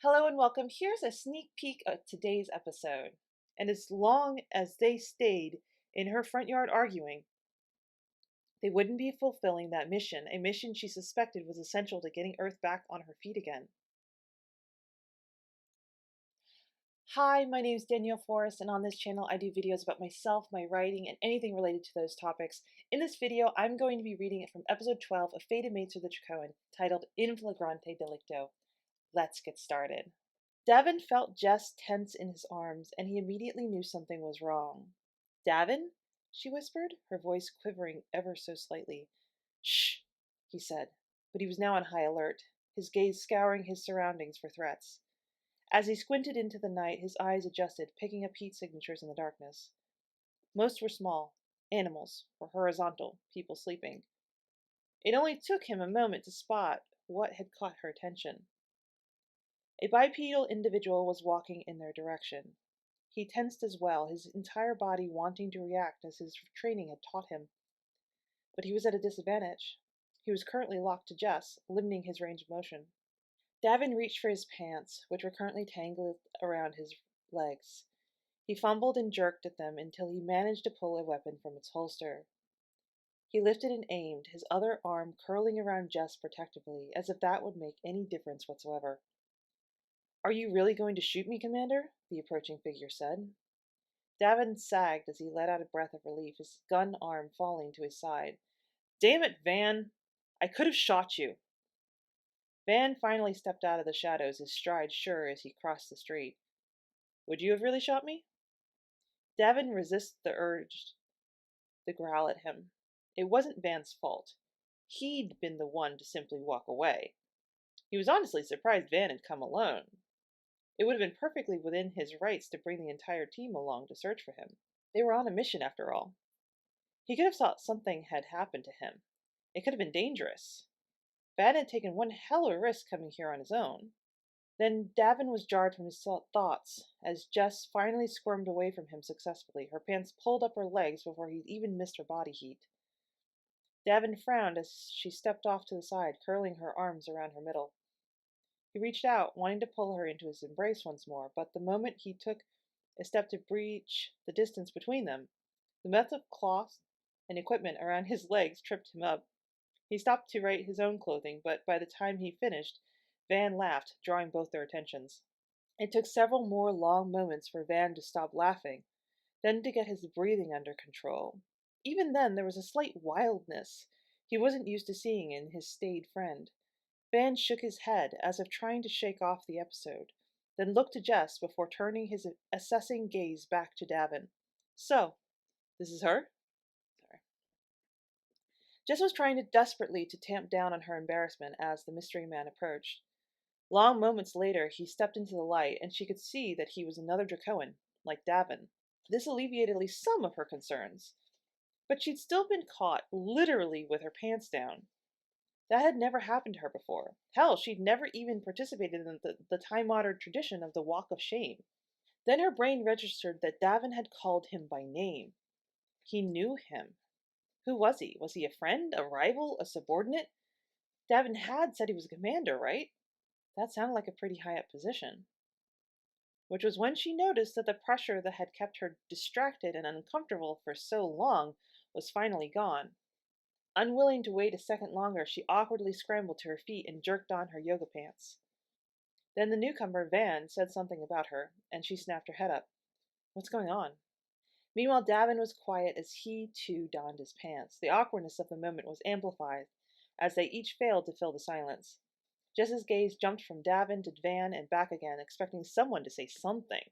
Hello and welcome. Here's a sneak peek of today's episode. And as long as they stayed in her front yard arguing, they wouldn't be fulfilling that mission, a mission she suspected was essential to getting Earth back on her feet again. Hi, my name is Danielle Forrest, and on this channel I do videos about myself, my writing, and anything related to those topics. In this video, I'm going to be reading it from episode 12 of Fated Mates of the Drakoan, titled In Flagrante Delicto. Let's get started. Davin felt Jess tense in his arms, and he immediately knew something was wrong. Davin? She whispered, her voice quivering ever so slightly. Shh, he said, but he was now on high alert, his gaze scouring his surroundings for threats. As he squinted into the night, his eyes adjusted, picking up heat signatures in the darkness. Most were small, animals, or horizontal, people sleeping. It only took him a moment to spot what had caught her attention. A bipedal individual was walking in their direction. He tensed as well, his entire body wanting to react as his training had taught him. But he was at a disadvantage. He was currently locked to Jess, limiting his range of motion. Davin reached for his pants, which were currently tangled around his legs. He fumbled and jerked at them until he managed to pull a weapon from its holster. He lifted and aimed, his other arm curling around Jess protectively, as if that would make any difference whatsoever. Are you really going to shoot me, Commander? The approaching figure said. Davin sagged as he let out a breath of relief, his gun arm falling to his side. Damn it, Van! I could have shot you. Van finally stepped out of the shadows, his stride sure as he crossed the street. Would you have really shot me? Davin resisted the urge to growl at him. It wasn't Van's fault. He'd been the one to simply walk away. He was honestly surprised Van had come alone. It would have been perfectly within his rights to bring the entire team along to search for him. They were on a mission, after all. He could have thought something had happened to him. It could have been dangerous. Van had taken one hell of a risk coming here on his own. Then Davin was jarred from his thoughts as Jess finally squirmed away from him successfully, her pants pulled up her legs before he'd even missed her body heat. Davin frowned as she stepped off to the side, curling her arms around her middle. He reached out, wanting to pull her into his embrace once more, but the moment he took a step to breach the distance between them, the mess of cloth and equipment around his legs tripped him up. He stopped to right his own clothing, but by the time he finished, Van laughed, drawing both their attentions. It took several more long moments for Van to stop laughing, then to get his breathing under control. Even then, there was a slight wildness he wasn't used to seeing in his staid friend. Van shook his head, as if trying to shake off the episode, then looked to Jess before turning his assessing gaze back to Davin. So, this is her? Sorry. Jess was trying desperately to tamp down on her embarrassment as the mystery man approached. Long moments later, he stepped into the light, and she could see that he was another Drakoan, like Davin. This alleviated at least some of her concerns. But she'd still been caught, literally with her pants down. That had never happened to her before. Hell, she'd never even participated in the time-honored tradition of the Walk of Shame. Then her brain registered that Davin had called him by name. He knew him. Who was he? Was he a friend, a rival, a subordinate? Davin had said he was a commander, right? That sounded like a pretty high-up position. Which was when she noticed that the pressure that had kept her distracted and uncomfortable for so long was finally gone. Unwilling to wait a second longer, she awkwardly scrambled to her feet and jerked on her yoga pants. Then the newcomer, Van, said something about her, and she snapped her head up. What's going on? Meanwhile, Davin was quiet as he, too, donned his pants. The awkwardness of the moment was amplified as they each failed to fill the silence. Jess's gaze jumped from Davin to Van and back again, expecting someone to say something.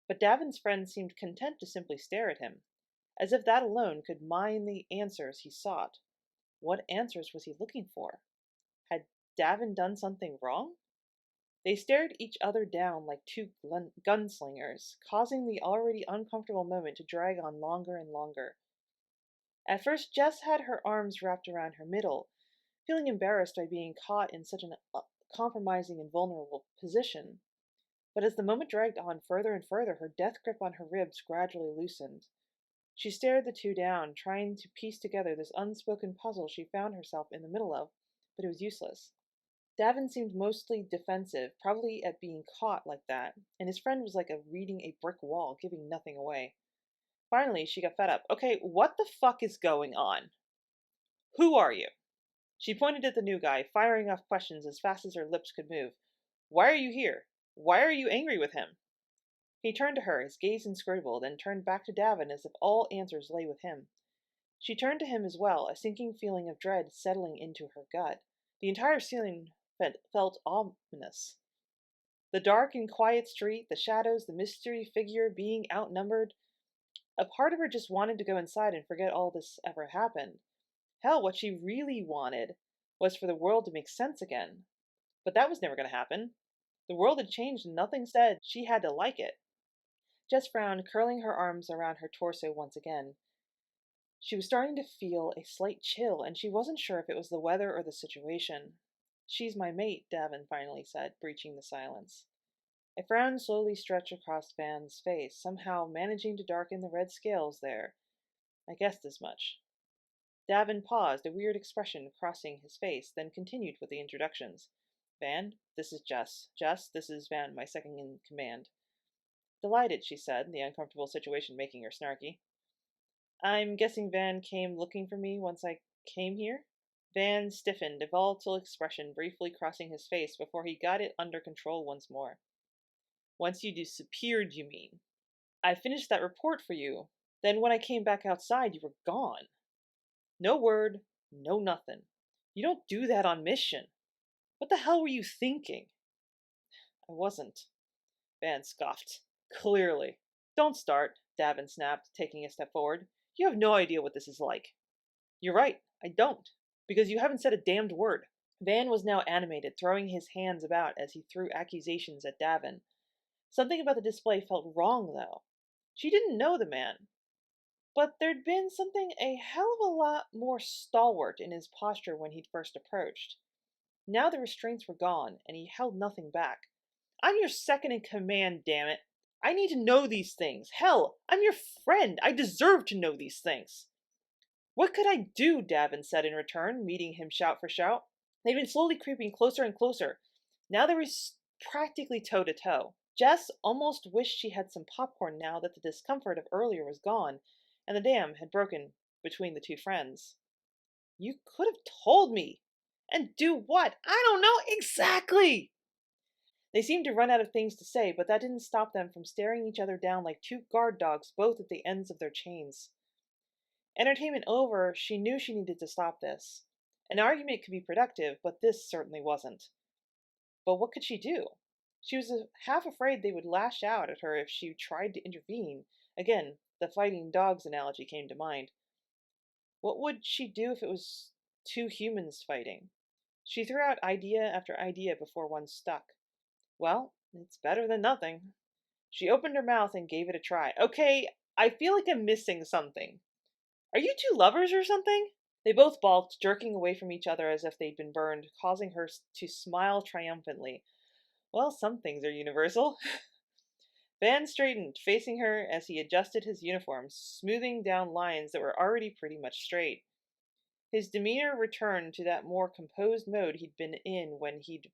But Davin's friend seemed content to simply stare at him, as if that alone could mine the answers he sought. What answers was he looking for? Had Davin done something wrong? They stared each other down like two gunslingers, causing the already uncomfortable moment to drag on longer and longer. At first, Jess had her arms wrapped around her middle, feeling embarrassed by being caught in such an compromising and vulnerable position. But as the moment dragged on further and further, her death grip on her ribs gradually loosened. She stared the two down, trying to piece together this unspoken puzzle she found herself in the middle of, but it was useless. Davin seemed mostly defensive, probably at being caught like that, and his friend was like reading a brick wall, giving nothing away. Finally, she got fed up. Okay, what the fuck is going on? Who are you? She pointed at the new guy, firing off questions as fast as her lips could move. Why are you here? Why are you angry with him? He turned to her, his gaze inscrutable, then turned back to Davin as if all answers lay with him. She turned to him as well, a sinking feeling of dread settling into her gut. The entire scene felt ominous. The dark and quiet street, the shadows, the mystery figure being outnumbered. A part of her just wanted to go inside and forget all this ever happened. Hell, what she really wanted was for the world to make sense again. But that was never going to happen. The world had changed and nothing said she had to like it. Jess frowned, curling her arms around her torso once again. She was starting to feel a slight chill, and she wasn't sure if it was the weather or the situation. She's my mate, Davin finally said, breaching the silence. A frown slowly stretched across Van's face, somehow managing to darken the red scales there. I guessed as much. Davin paused, a weird expression crossing his face, then continued with the introductions. Van, this is Jess. Jess, this is Van, my second in command. Delighted, she said, the uncomfortable situation making her snarky. I'm guessing Van came looking for me once I came here? Van stiffened, a volatile expression briefly crossing his face before he got it under control once more. Once you disappeared, you mean? I finished that report for you. Then when I came back outside, you were gone. No word, no nothing. You don't do that on mission. What the hell were you thinking? I wasn't. Van scoffed. Clearly. Don't start, Davin snapped, taking a step forward. You have no idea what this is like. You're right, I don't. Because you haven't said a damned word. Van was now animated, throwing his hands about as he threw accusations at Davin. Something about the display felt wrong, though. She didn't know the man. But there'd been something a hell of a lot more stalwart in his posture when he'd first approached. Now the restraints were gone, and he held nothing back. I'm your second in command, damn it. I need to know these things. Hell, I'm your friend. I deserve to know these things. What could I do? Davin said in return, meeting him shout for shout. They'd been slowly creeping closer and closer. Now they were practically toe to toe. Jess almost wished she had some popcorn now that the discomfort of earlier was gone, and the dam had broken between the two friends. You could have told me. And do what? I don't know exactly. They seemed to run out of things to say, but that didn't stop them from staring each other down like two guard dogs, both at the ends of their chains. Entertainment over, she knew she needed to stop this. An argument could be productive, but this certainly wasn't. But what could she do? She was half afraid they would lash out at her if she tried to intervene. Again, the fighting dogs analogy came to mind. What would she do if it was two humans fighting? She threw out idea after idea before one stuck. Well, it's better than nothing. She opened her mouth and gave it a try. Okay, I feel like I'm missing something. Are you two lovers or something? They both balked, jerking away from each other as if they'd been burned, causing her to smile triumphantly. Well, some things are universal. Van straightened, facing her as he adjusted his uniform, smoothing down lines that were already pretty much straight. His demeanor returned to that more composed mode he'd been in when he'd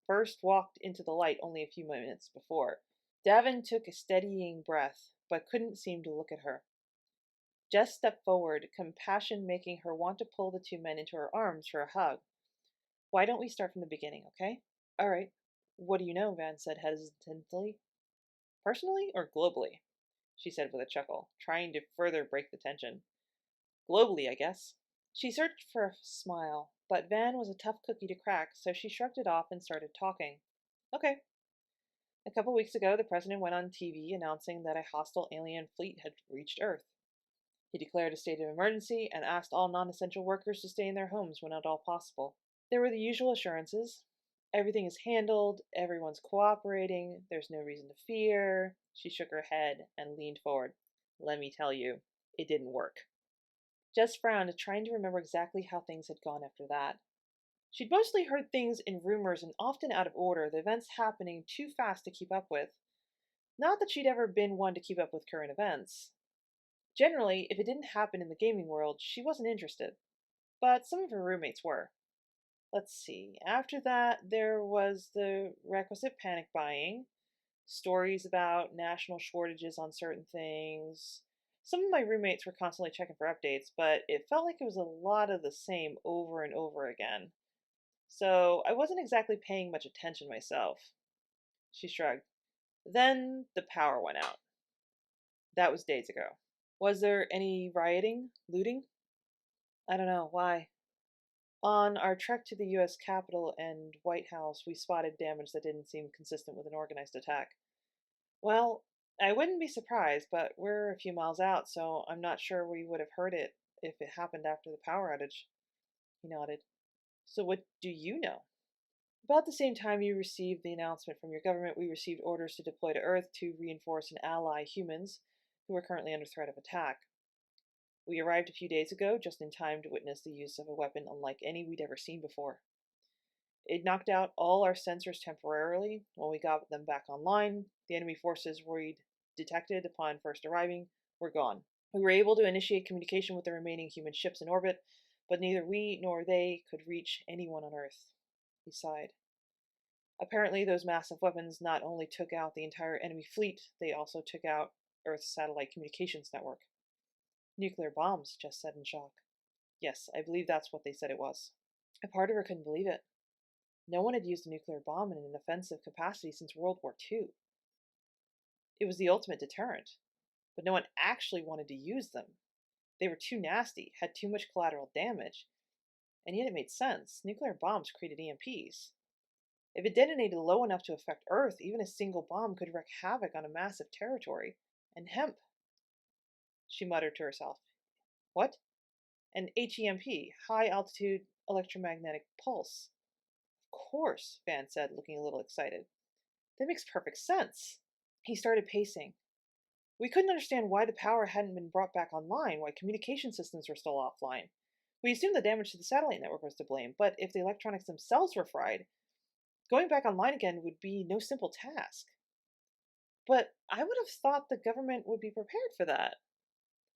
first walked into the light only a few minutes before. Davin took a steadying breath, but couldn't seem to look at her. Jess stepped forward, compassion making her want to pull the two men into her arms for a hug. Why don't we start from the beginning, okay? All right. What do you know? Van said hesitantly. Personally or globally? She said with a chuckle, trying to further break the tension. Globally, I guess. She searched for a smile, but Van was a tough cookie to crack, so she shrugged it off and started talking. Okay. A couple weeks ago, the president went on TV announcing that a hostile alien fleet had reached Earth. He declared a state of emergency and asked all non-essential workers to stay in their homes when at all possible. There were the usual assurances. Everything is handled, everyone's cooperating, there's no reason to fear. She shook her head and leaned forward. Let me tell you, it didn't work. Jess frowned, trying to remember exactly how things had gone after that. She'd mostly heard things in rumors and often out of order, the events happening too fast to keep up with. Not that she'd ever been one to keep up with current events. Generally, if it didn't happen in the gaming world, she wasn't interested. But some of her roommates were. Let's see. After that, there was the requisite panic buying, stories about national shortages on certain things. Some of my roommates were constantly checking for updates, but it felt like it was a lot of the same over and over again. So I wasn't exactly paying much attention myself. She shrugged. Then the power went out. That was days ago. Was there any rioting? Looting? I don't know. Why? On our trek to the US Capitol and White House, we spotted damage that didn't seem consistent with an organized attack. Well, I wouldn't be surprised, but we're a few miles out, so I'm not sure we would have heard it if it happened after the power outage. He nodded. So what do you know? About the same time you received the announcement from your government, we received orders to deploy to Earth to reinforce and ally humans who are currently under threat of attack. We arrived a few days ago, just in time to witness the use of a weapon unlike any we'd ever seen before. It knocked out all our sensors temporarily. When we got them back online, the enemy forces we'd detected upon first arriving were gone. We were able to initiate communication with the remaining human ships in orbit, but neither we nor they could reach anyone on Earth. He sighed. Apparently, those massive weapons not only took out the entire enemy fleet, they also took out Earth's satellite communications network. Nuclear bombs, Jess said in shock. Yes, I believe that's what they said it was. A part of her couldn't believe it. No one had used a nuclear bomb in an offensive capacity since World War II. It was the ultimate deterrent, but no one actually wanted to use them. They were too nasty, had too much collateral damage, and yet it made sense. Nuclear bombs created EMPs. If it detonated low enough to affect Earth, even a single bomb could wreak havoc on a massive territory. And hemp, she muttered to herself. What? An HEMP, high altitude electromagnetic pulse. Of course, Van said, looking a little excited. That makes perfect sense. He started pacing. We couldn't understand why the power hadn't been brought back online, why communication systems were still offline. We assumed the damage to the satellite network was to blame, but if the electronics themselves were fried, going back online again would be no simple task. But I would have thought the government would be prepared for that.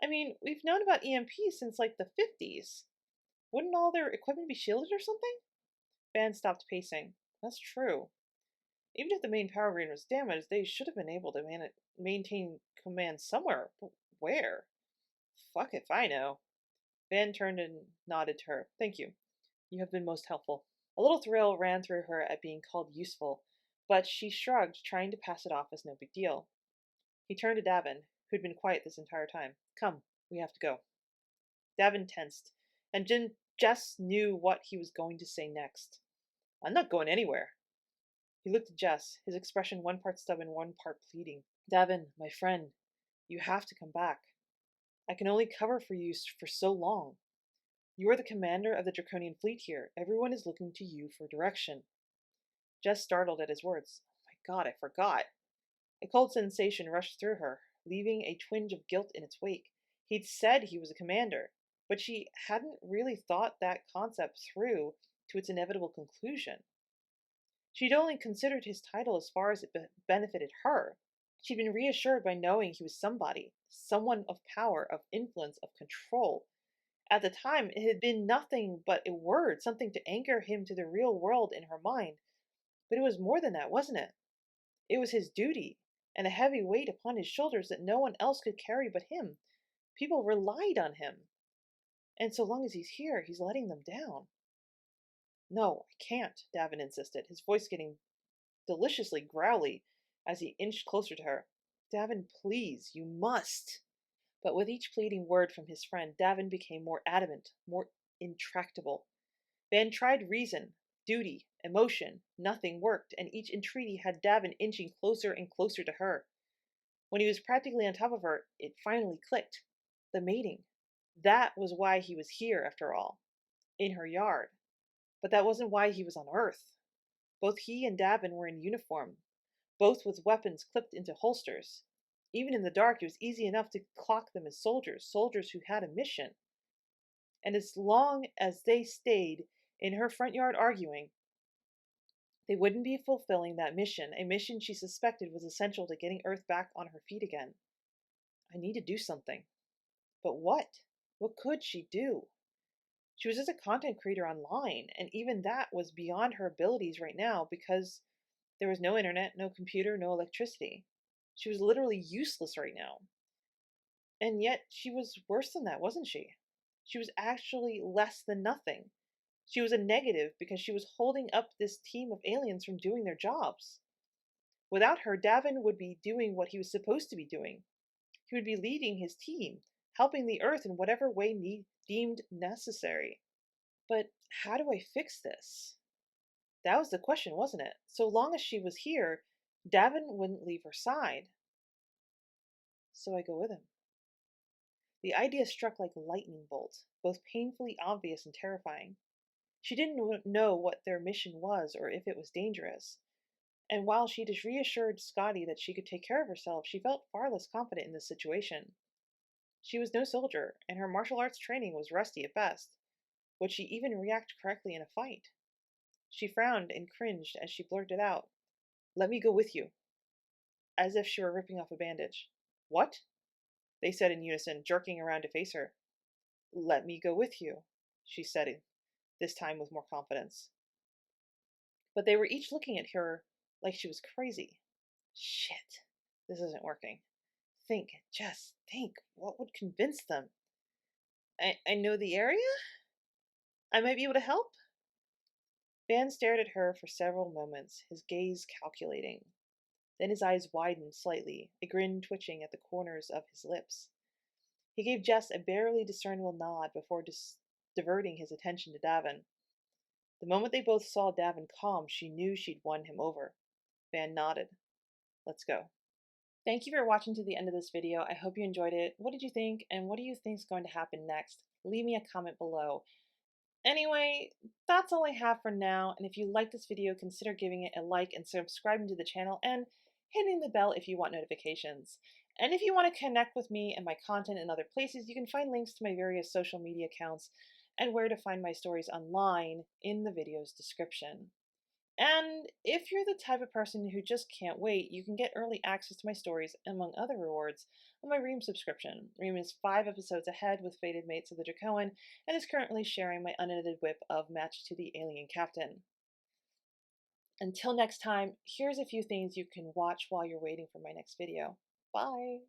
I mean, we've known about EMPs since like the 50s. Wouldn't all their equipment be shielded or something? Van stopped pacing. That's true. Even if the main power grid was damaged, they should have been able to maintain command somewhere. But where? Fuck if I know. Van turned and nodded to her. Thank you. You have been most helpful. A little thrill ran through her at being called useful, but she shrugged, trying to pass it off as no big deal. He turned to Davin, who'd been quiet this entire time. Come, we have to go. Davin tensed, and Jess knew what he was going to say next. I'm not going anywhere. He looked at Jess, his expression one part stubborn, one part pleading. Davin, my friend, you have to come back. I can only cover for you for so long. You are the commander of the Draconian fleet here. Everyone is looking to you for direction. Jess startled at his words. Oh my god, I forgot. A cold sensation rushed through her, leaving a twinge of guilt in its wake. He'd said he was a commander, but she hadn't really thought that concept through to its inevitable conclusion. She'd only considered his title as far as it benefited her. She'd been reassured by knowing he was somebody, someone of power, of influence, of control. At the time, it had been nothing but a word, something to anchor him to the real world in her mind. But it was more than that, wasn't it? It was his duty, and a heavy weight upon his shoulders that no one else could carry but him. People relied on him. And so long as he's here, he's letting them down. No, I can't, Davin insisted, his voice getting deliciously growly as he inched closer to her. Davin, please, you must. But with each pleading word from his friend, Davin became more adamant, more intractable. Van tried reason, duty, emotion. Nothing worked, and each entreaty had Davin inching closer and closer to her. When he was practically on top of her, it finally clicked. The mating. That was why he was here, after all. In her yard. But that wasn't why he was on Earth. Both he and Davin were in uniform, both with weapons clipped into holsters. Even in the dark, it was easy enough to clock them as soldiers, soldiers who had a mission. And as long as they stayed in her front yard arguing, they wouldn't be fulfilling that mission, a mission she suspected was essential to getting Earth back on her feet again. I need to do something. But what? What could she do? She was just a content creator online, and even that was beyond her abilities right now because there was no internet, no computer, no electricity. She was literally useless right now. And yet she was worse than that, wasn't she? She was actually less than nothing. She was a negative because she was holding up this team of aliens from doing their jobs. Without her, Davin would be doing what he was supposed to be doing. He would be leading his team, helping the Earth in whatever way deemed necessary. But how do I fix this? That was the question, wasn't it? So long as she was here, Davin wouldn't leave her side. So I go with him. The idea struck like a lightning bolt, both painfully obvious and terrifying. She didn't know what their mission was or if it was dangerous. And while she just reassured Scotty that she could take care of herself, she felt far less confident in this situation. She was no soldier, and her martial arts training was rusty at best. Would she even react correctly in a fight? She frowned and cringed as she blurted out, "Let me go with you," as if she were ripping off a bandage. "What?" they said in unison, jerking around to face her. "Let me go with you," she said, this time with more confidence. But they were each looking at her like she was crazy. Shit, this isn't working. Think, just think, what would convince them? I know the area? I might be able to help? Van stared at her for several moments, his gaze calculating. Then his eyes widened slightly, a grin twitching at the corners of his lips. He gave Jess a barely discernible nod before diverting his attention to Davin. The moment they both saw Davin calm, she knew she'd won him over. Van nodded. "Let's go." Thank you for watching to the end of this video. I hope you enjoyed it. What did you think, and what do you think is going to happen next? Leave me a comment below. Anyway, that's all I have for now, and if you like this video, consider giving it a like and subscribing to the channel and hitting the bell if you want notifications. And if you want to connect with me and my content in other places, you can find links to my various social media accounts and where to find my stories online in the video's description. And if you're the type of person who just can't wait, you can get early access to my stories, among other rewards, on my Ream subscription. Ream is 5 episodes ahead with Fated Mates of the Drakoan, and is currently sharing my unedited whip of Match to the Alien Captain. Until next time, here's a few things you can watch while you're waiting for my next video. Bye!